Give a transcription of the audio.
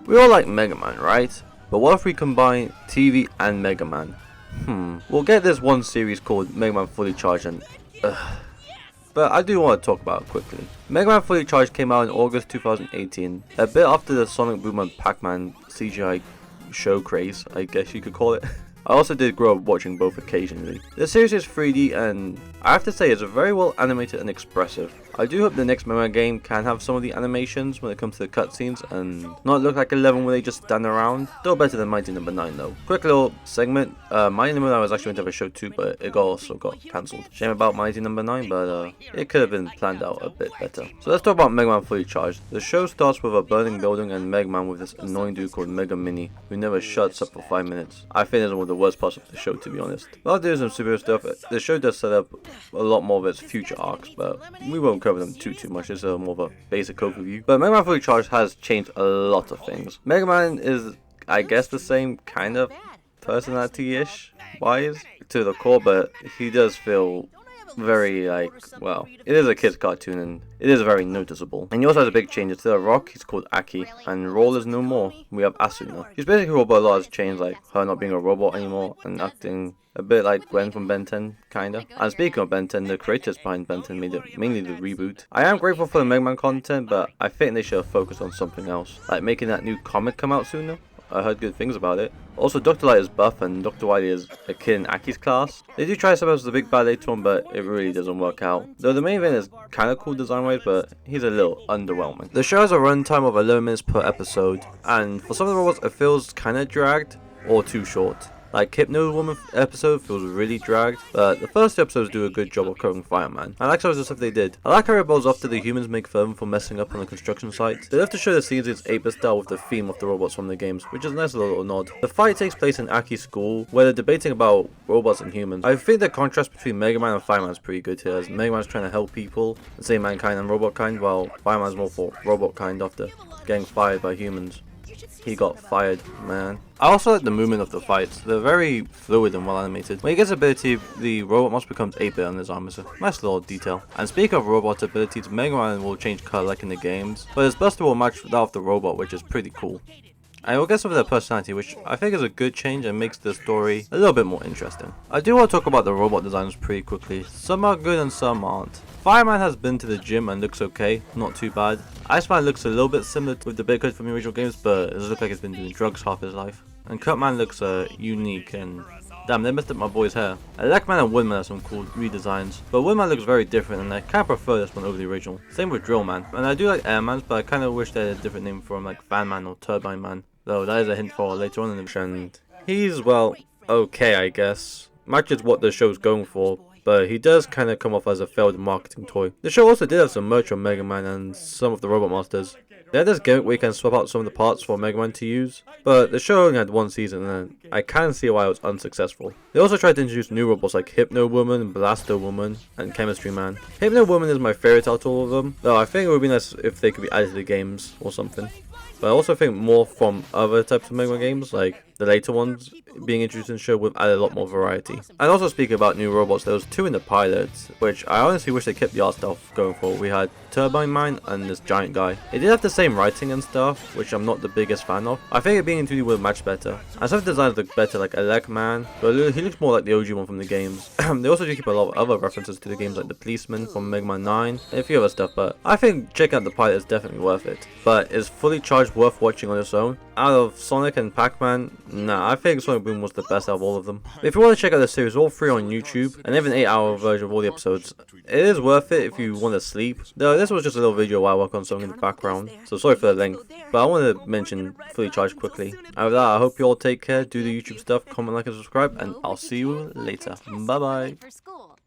We all like Mega Man, right? But what if we combine TV and Mega Man? We'll get this one series called Mega Man Fully Charged and but I do want to talk about it quickly. Mega Man Fully Charged came out in August 2018, a bit after the Sonic Boom and Pac-Man CGI show craze, I guess you could call it. I also did grow up watching both occasionally. The series is 3D and I have to say it's very well animated and expressive. I do hope the next Mega Man game can have some of the animations when it comes to the cutscenes and not look like 11 where they just stand around. Still better than Mighty No. 9 though. Quick little segment, Mighty No. 9 was actually meant to have a show too, but it also got cancelled. Shame about Mighty No. 9, but it could have been planned out a bit better. So let's talk about Mega Man Fully Charged. The show starts with a burning building and Mega Man with this annoying dude called Mega Mini, who never shuts up for 5 minutes. I think it's one of the worst parts of the show, to be honest. While doing some superhero stuff, the show does set up a lot more of its future arcs, but we won't cover them too much. It's more of a basic overview. But Mega Man Fully Charged has changed a lot of things. Mega Man is, I guess, the same kind of personality-ish wise to the core, but he does feel very well, it is a kid's cartoon and it is very noticeable. And he also has a big change. Instead of Rock, he's called Aki, and Roll is no more. We have Asuna. He's basically a robot. A lot has changed, like her not being a robot anymore and acting a bit like Gwen from Ben 10, kinda. And speaking of Ben 10, the creators behind Ben 10 made it mainly the reboot. I am grateful for the Mega Man content, but I think they should have focused on something else, like making that new comic come out sooner. I heard good things about it. Also, Dr. Light is buff and Dr. Wily is a kid in Aki's class. They do try some as the big bad later on, but it really doesn't work out. Though the main event is kinda cool design wise, but he's a little underwhelming. The show has a runtime of 11 minutes per episode, and for some of the robots it feels kinda dragged or too short. Like Hypno Woman episode feels really dragged, but the first two episodes do a good job of covering Fireman. I like some of the stuff they did. I like how it evolves after the humans make fun for messing up on the construction site. They love to show the scenes in its 8-bit style with the theme of the robots from the games, which is a nice little nod. The fight takes place in Aki's school, where they're debating about robots and humans. I think the contrast between Mega Man and Fireman is pretty good here, as Mega Man's trying to help people, and save mankind and robot kind, while Fireman's more for robot kind after getting fired by humans. He got fired, man. I also like the movement of the fights. They're very fluid and well animated. When he gets ability, the robot must becomes 8-bit on his arm. It's a nice little detail. And speaking of robot abilities, Mega Man will change color like in the games, but his Buster will match that of the robot, which is pretty cool. And we'll get some of their personality, which I think is a good change and makes the story a little bit more interesting. I do want to talk about the robot designs pretty quickly. Some are good and some aren't. Fireman has been to the gym and looks okay, not too bad. Iceman looks a little bit similar with the big hood from the original games, but it does look like he's been doing drugs half his life. And Cutman looks unique and damn, they messed up my boy's hair. Elecman and Woodman have some cool redesigns, but Woodman looks very different and I kinda prefer this one over the original. Same with Drillman. And I do like Airman's, but I kinda wish they had a different name for him, like Fanman or Turbine Man. Though that is a hint for later on in the show, and he's, well, okay I guess. Matches what the show's going for, but he does kind of come off as a failed marketing toy. The show also did have some merch on Mega Man and some of the Robot Masters. They had this gimmick where you can swap out some of the parts for Mega Man to use, but the show only had one season and I can see why it was unsuccessful. They also tried to introduce new robots like Hypno Woman, Blaster Woman, and Chemistry Man. Hypno Woman is my favourite out of all of them, though I think it would be nice if they could be added to the games or something. But I also think more from other types of Mega Man games, like the later ones being introduced in the show, would add a lot more variety. And also speaking about new robots, there was 2 in the pilot, which I honestly wish they kept the art stuff going for. We had Turbine Man and this giant guy. It did have the same writing and stuff, which I'm not the biggest fan of. I think it being in 2D would match better. And some of the designs look better, like Elec Man, but he looks more like the OG one from the games. They also do keep a lot of other references to the games, like the Policeman from Mega Man 9, and a few other stuff, but I think checking out the pilot is definitely worth it. But is Fully Charged worth watching on its own? Out of Sonic and Pac-Man, nah, I think Sonic Boom was the best out of all of them. If you want to check out the series, all 3 on YouTube, and they have an 8-hour version of all the episodes. It is worth it if you want to sleep. Though this was just a little video while I work on something in the background, so sorry for the length. But I want to mention Fully Charged quickly. And with that, I hope you all take care, do the YouTube stuff, comment, like, and subscribe, and I'll see you later. Bye bye.